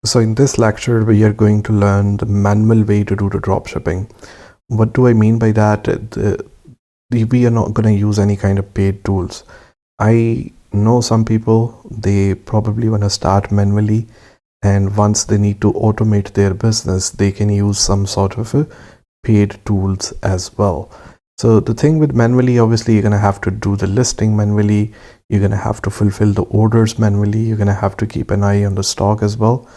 So in this lecture, we are going to learn the manual way to do the dropshipping. What do I mean by that? We are not going to use any kind of paid tools. I know some people, they probably want to start manually, and once they need to automate their business, they can use some sort of a paid tools as well. So the thing with manually, obviously you're going to have to do the listing manually, you're going to have to fulfill the orders manually, you're going to have to keep an eye on the stock as well.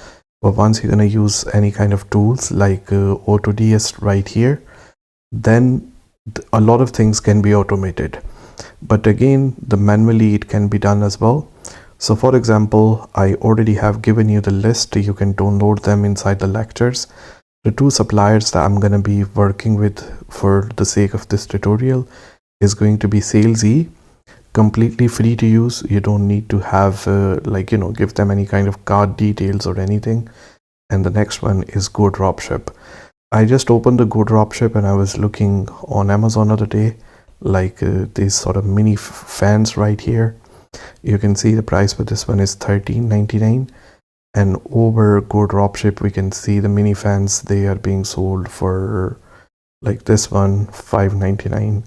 But once you're going to use any kind of tools like AutoDS right here, then a lot of things can be automated. But again, the manually it can be done as well. So for example, I already have given you the list. You can download them inside the lectures. The two suppliers that I'm going to be working with for the sake of this tutorial is going to be SalesE, completely free to use. You don't need to have give them any kind of card details or anything. And the next one is Go Dropship. I just opened the Go Dropship and I was looking on Amazon the other day, like these sort of mini fans right here. You can see the price for this one is $13.99, and over Go Dropship we can see the mini fans, they are being sold for, like this one, $5.99.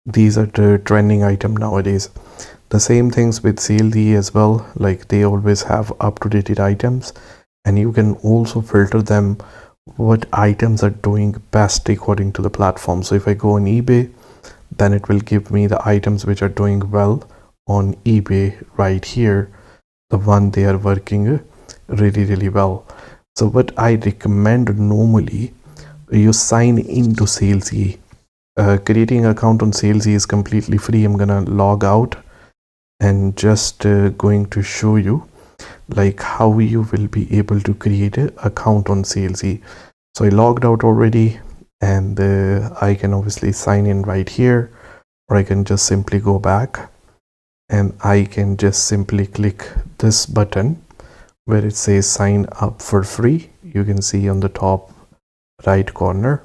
These are the trending item nowadays. The same things with SalesE as well, like they always have up-to-date items, and you can also filter them what items are doing best according to the platform. So if I go on eBay, then it will give me the items which are doing well on eBay right here, the one they are working really well. So what I recommend normally, you sign into SalesE. Creating an account on SalesE is completely free. I'm gonna log out and just going to show you like how you will be able to create an account on SalesE. So I logged out already, and I can obviously sign in right here, or I can just simply go back and I can just simply click this button where it says sign up for free. You can see on the top right corner,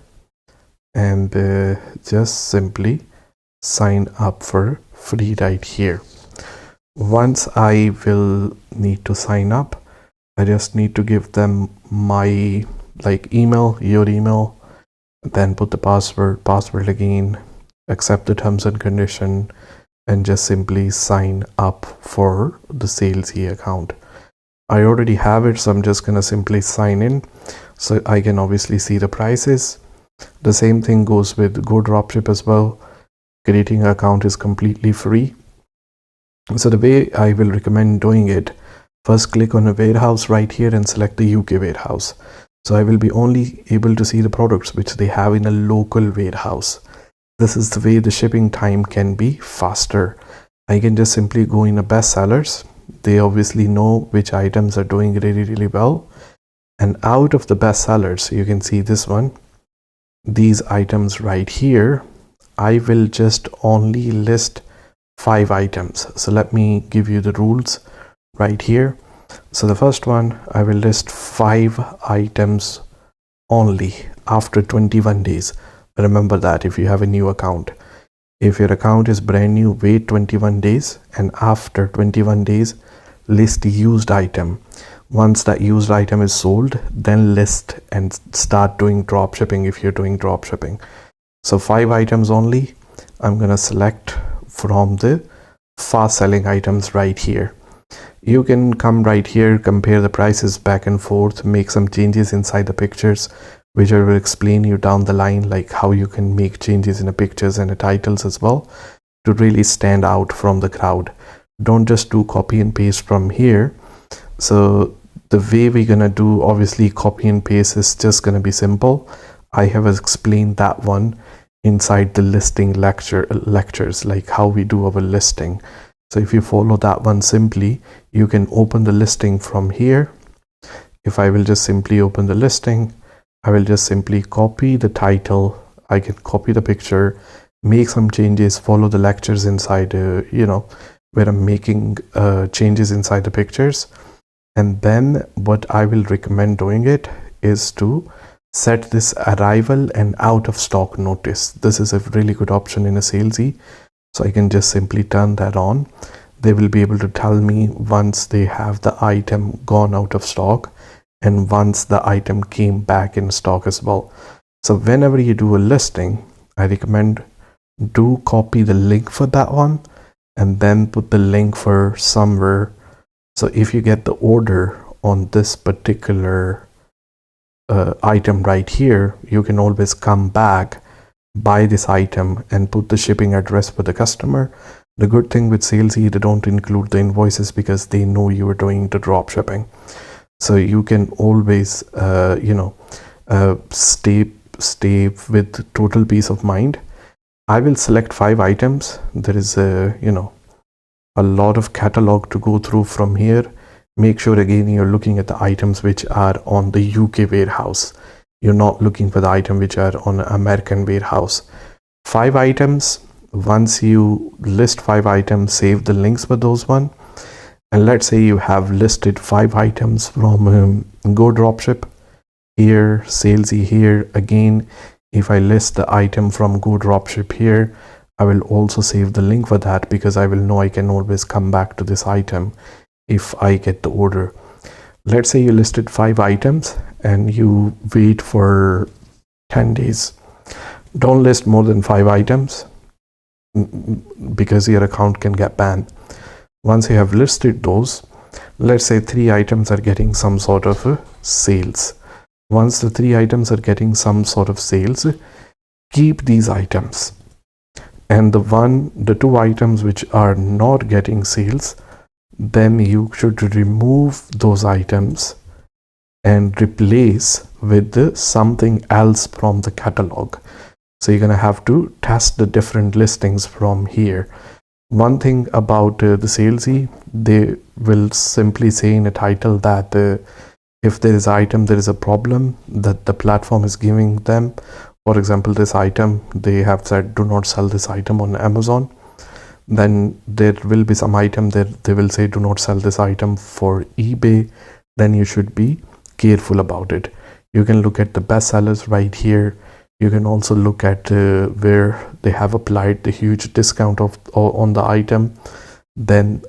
and just simply sign up for free right here. Once I will need to sign up, I just need to give them my email, your email, then put the password again, accept the terms and condition, and just simply sign up for the SalesE account. I already have it, so I'm just gonna simply sign in so I can obviously see the prices. The same thing goes with Go Dropship as well. Creating an account is completely free. So the way I will recommend doing it, first click on a warehouse right here and select the UK warehouse. So I will be only able to see the products which they have in a local warehouse. This is the way the shipping time can be faster. I can just simply go in a best sellers. They obviously know which items are doing really well. And out of the best sellers, you can see this one, these items right here, I will just only list 5 items. So let me give you the rules right here. So the first one, I will list 5 items only after 21 days. Remember that if you have a new account. If your account is brand new, wait 21 days, and after 21 days, list the used item. Once that used item is sold, then list and start doing drop shipping if you're doing drop shipping. So 5 items only. I'm gonna select from the fast selling items right here. You can come right here, compare the prices back and forth, make some changes inside the pictures, which I will explain you down the line, like how you can make changes in the pictures and the titles as well to really stand out from the crowd. Don't just do copy and paste from here. So the way we're gonna do, obviously copy and paste is just gonna be simple. I have explained that one inside the listing lectures, like how we do our listing. So if you follow that one simply, you can open the listing from here. If I will just simply open the listing, I will just simply copy the title. I can copy the picture, make some changes, follow the lectures inside, where I'm making changes inside the pictures. And then what I will recommend doing it is to set this arrival and out of stock notice. This is a really good option in a SalesE. So I can just simply turn that on. They will be able to tell me once they have the item gone out of stock, and once the item came back in stock as well. So whenever you do a listing, I recommend do copy the link for that one and then put the link for somewhere. So if you get the order on this particular item right here, you can always come back, buy this item and put the shipping address for the customer. The good thing with Salesy, they don't include the invoices because they know you are doing the drop shipping. So you can always stay with total peace of mind. I will select 5 items. There is a lot of catalog to go through from here. Make sure again you're looking at the items which are on the UK warehouse. You're not looking for the item which are on American warehouse. 5 items. Once you list 5 items, save the links for those one. And let's say you have listed 5 items from Go Dropship here, Salesy here. Again, if I list the item from Go Dropship here, I will also save the link for that because I will know I can always come back to this item if I get the order. Let's say you listed 5 items and you wait for 10 days. Don't list more than 5 items because your account can get banned. Once you have listed those, let's say 3 items are getting some sort of sales. Once the 3 items are getting some sort of sales, keep these items. And the 2 items which are not getting sales, then you should remove those items and replace with something else from the catalog. So you're going to have to test the different listings from here. One thing about the Salesy, they will simply say in a title that if there is item, there is a problem that the platform is giving them. For example, this item, they have said, do not sell this item on Amazon. Then there will be some item that they will say, do not sell this item for eBay. Then you should be careful about it. You can look at the best sellers right here. You can also look at where they have applied the huge discount on the item. Then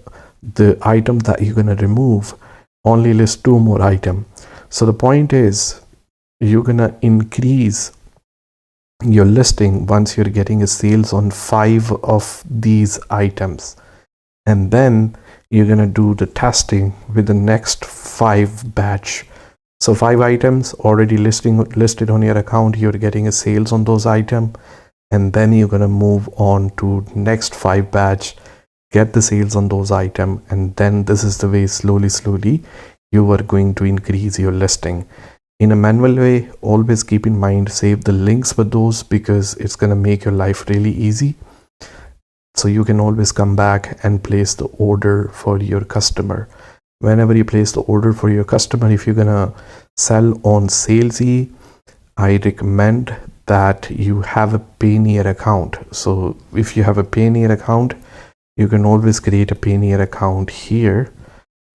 the item that you're going to remove, only list 2 more items. So the point is, you're going to increase your listing once you're getting a sales on 5 of these items, and then you're going to do the testing with the next 5 batch. So 5 items already listed on your account, you're getting a sales on those items, and then you're going to move on to next 5 batch, get the sales on those items, and then this is the way slowly you are going to increase your listing. In a manual way, always keep in mind, save the links for those because it's going to make your life really easy. So you can always come back and place the order for your customer. Whenever you place the order for your customer, if you're going to sell on Salesy, I recommend that you have a Payoneer account. So if you have a Payoneer account, you can always create a Payoneer account here.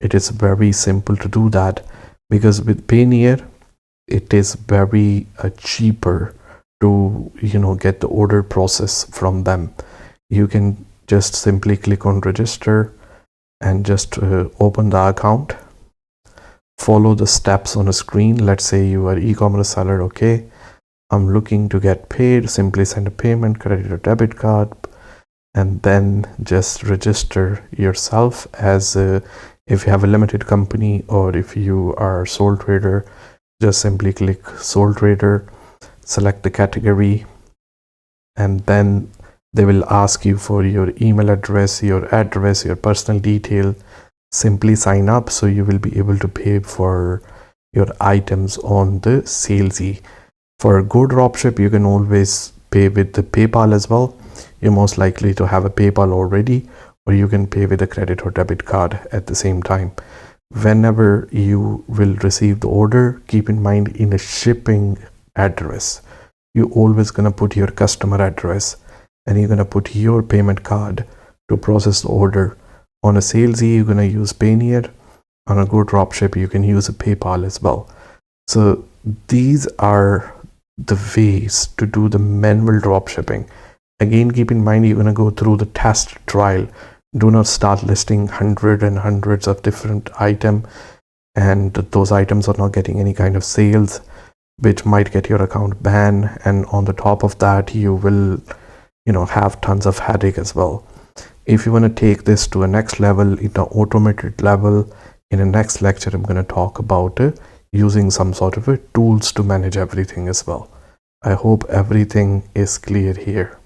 It is very simple to do that because with Payoneer, it is very cheaper to get the order process from them. You can just simply click on register and just open the account. Follow the steps on a screen. Let's say you are e-commerce seller. Okay, I'm looking to get paid. Simply send a payment, credit or debit card, and then just register yourself as if you have a limited company, or if you are sole trader, just simply click sole trader, select the category, and then they will ask you for your email address, your personal detail. Simply sign up, so you will be able to pay for your items on the Salesy. For Go Dropship, you can always pay with the PayPal as well. You're most likely to have a PayPal already, or you can pay with a credit or debit card at the same time. Whenever you will receive the order, keep in mind in a shipping address, you're always going to put your customer address and you're going to put your payment card to process the order. On a Salesy, you're going to use Payoneer. On a Go Dropship, you can use a PayPal as well. So these are the ways to do the manual dropshipping. Again, keep in mind, you're going to go through the test trial. Do not start listing hundreds of different items and those items are not getting any kind of sales, which might get your account banned. And on the top of that, you will have tons of headache as well. If you want to take this to a next level, in the automated level, in the next lecture I'm going to talk about using some sort of tools to manage everything as well. I hope everything is clear here.